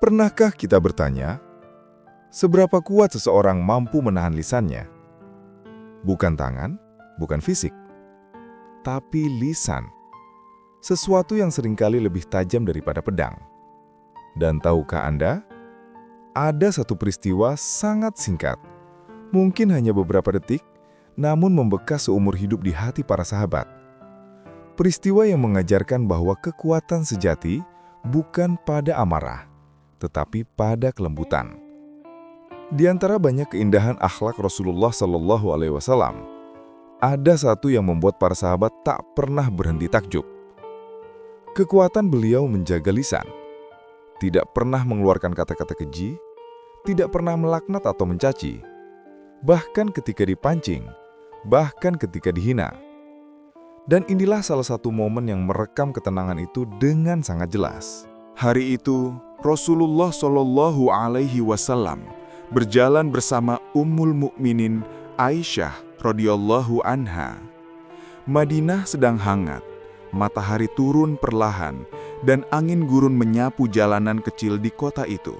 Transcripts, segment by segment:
Pernahkah kita bertanya, seberapa kuat seseorang mampu menahan lisannya? Bukan tangan, bukan fisik, tapi lisan. Sesuatu yang seringkali lebih tajam daripada pedang. Dan tahukah Anda? Ada satu peristiwa sangat singkat, mungkin hanya beberapa detik, namun membekas seumur hidup di hati para sahabat. Peristiwa yang mengajarkan bahwa kekuatan sejati bukan pada amarah, tetapi pada kelembutan. Di antara banyak keindahan akhlak Rasulullah SAW, ada satu yang membuat para sahabat tak pernah berhenti takjub. Kekuatan beliau menjaga lisan, tidak pernah mengeluarkan kata-kata keji, tidak pernah melaknat atau mencaci, bahkan ketika dipancing, bahkan ketika dihina. Dan inilah salah satu momen yang merekam ketenangan itu dengan sangat jelas. Hari itu, Rasulullah Shallallahu Alaihi Wasallam berjalan bersama Ummul Mukminin Aisyah radhiyallahu anha. Madinah sedang hangat, matahari turun perlahan, dan angin gurun menyapu jalanan kecil di kota itu.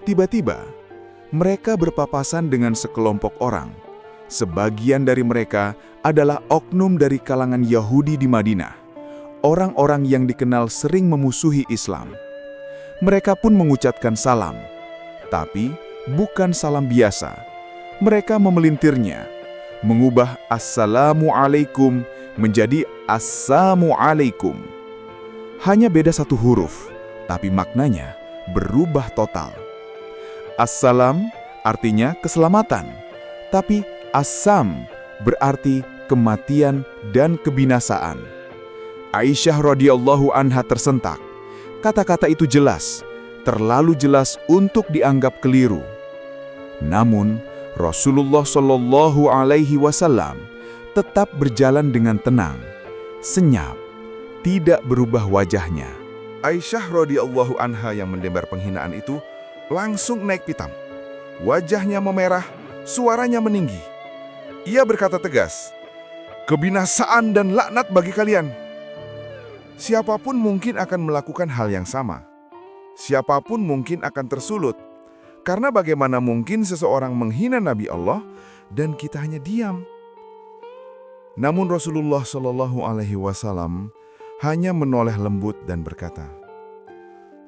Tiba-tiba, mereka berpapasan dengan sekelompok orang. Sebagian dari mereka adalah oknum dari kalangan Yahudi di Madinah, orang-orang yang dikenal sering memusuhi Islam. Mereka pun mengucapkan salam, tapi bukan salam biasa. Mereka memelintirnya, mengubah Assalamualaikum menjadi Assamualaikum. Hanya beda satu huruf, tapi maknanya berubah total. Assalam artinya keselamatan, tapi Assam berarti kematian dan kebinasaan. Aisyah radhiyallahu anha tersentak. Kata-kata itu jelas, terlalu jelas untuk dianggap keliru. Namun, Rasulullah Shallallahu Alaihi Wasallam tetap berjalan dengan tenang, senyap, tidak berubah wajahnya. Aisyah radhiyallahu anha yang mendebar penghinaan itu langsung naik pitam. Wajahnya memerah, suaranya meninggi. Ia berkata tegas, "Kebinasaan dan laknat bagi kalian." Siapapun mungkin akan melakukan hal yang sama. Siapapun mungkin akan tersulut. Karena bagaimana mungkin seseorang menghina Nabi Allah dan kita hanya diam? Namun Rasulullah Shallallahu Alaihi Wasallam hanya menoleh lembut dan berkata,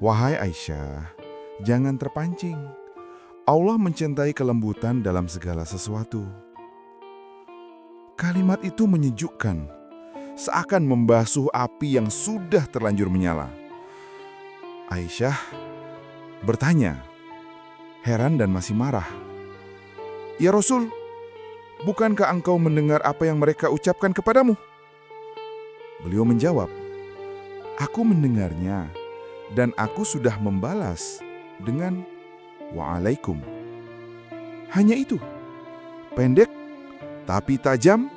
"Wahai Aisyah, jangan terpancing. Allah mencintai kelembutan dalam segala sesuatu." Kalimat itu menyejukkan, seakan membasuh api yang sudah terlanjur menyala. Aisyah bertanya, heran dan masih marah, "Ya Rasul, bukankah engkau mendengar apa yang mereka ucapkan kepadamu?" Beliau menjawab, "Aku mendengarnya, dan aku sudah membalas dengan Wa'alaikum." Hanya itu, pendek, tapi tajam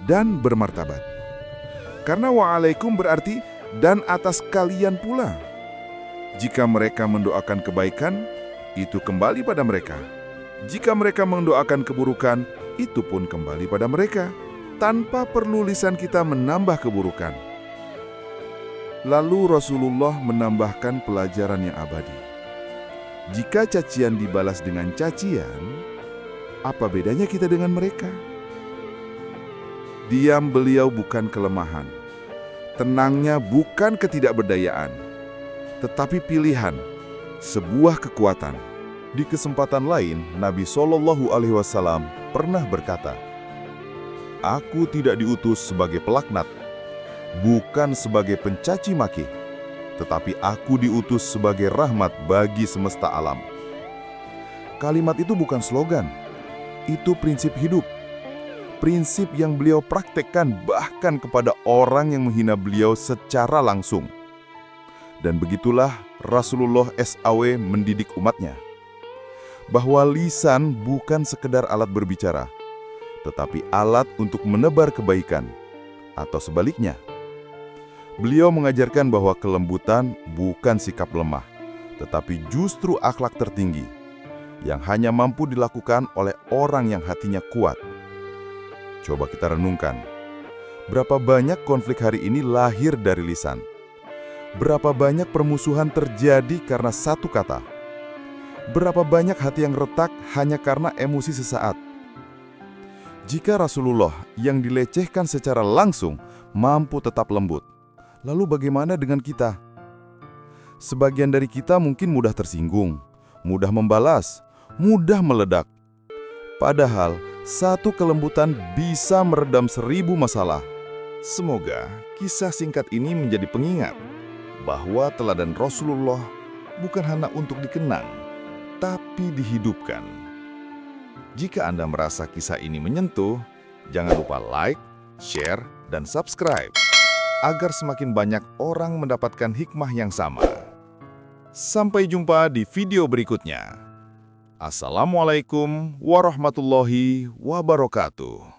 dan bermartabat. Karena Wa'alaikum berarti dan atas kalian pula. Jika mereka mendoakan kebaikan, itu kembali pada mereka. Jika mereka mendoakan keburukan, itu pun kembali pada mereka, tanpa perlu lisan kita menambah keburukan. Lalu Rasulullah menambahkan pelajaran yang abadi. Jika cacian dibalas dengan cacian, apa bedanya kita dengan mereka? Diam beliau bukan kelemahan. Tenangnya bukan ketidakberdayaan, tetapi pilihan, sebuah kekuatan. Di kesempatan lain, Nabi Shallallahu Alaihi Wasallam pernah berkata, "Aku tidak diutus sebagai pelaknat, bukan sebagai pencaci maki, tetapi aku diutus sebagai rahmat bagi semesta alam." Kalimat itu bukan slogan, itu prinsip hidup. Prinsip yang beliau praktekkan bahkan kepada orang yang menghina beliau secara langsung. Dan begitulah Rasulullah SAW mendidik umatnya, bahwa lisan bukan sekedar alat berbicara, tetapi alat untuk menebar kebaikan, atau sebaliknya. Beliau mengajarkan bahwa kelembutan bukan sikap lemah, tetapi justru akhlak tertinggi, yang hanya mampu dilakukan oleh orang yang hatinya kuat. Coba kita renungkan, berapa banyak konflik hari ini lahir dari lisan? Berapa banyak permusuhan terjadi karena satu kata? Berapa banyak hati yang retak hanya karena emosi sesaat? Jika Rasulullah yang dilecehkan secara langsung mampu tetap lembut, lalu bagaimana dengan kita? Sebagian dari kita mungkin mudah tersinggung, mudah membalas, mudah meledak. Padahal, satu kelembutan bisa meredam 1000 masalah. Semoga kisah singkat ini menjadi pengingat bahwa teladan Rasulullah bukan hanya untuk dikenang, tapi dihidupkan. Jika Anda merasa kisah ini menyentuh, jangan lupa like, share, dan subscribe agar semakin banyak orang mendapatkan hikmah yang sama. Sampai jumpa di video berikutnya. Assalamualaikum warahmatullahi wabarakatuh.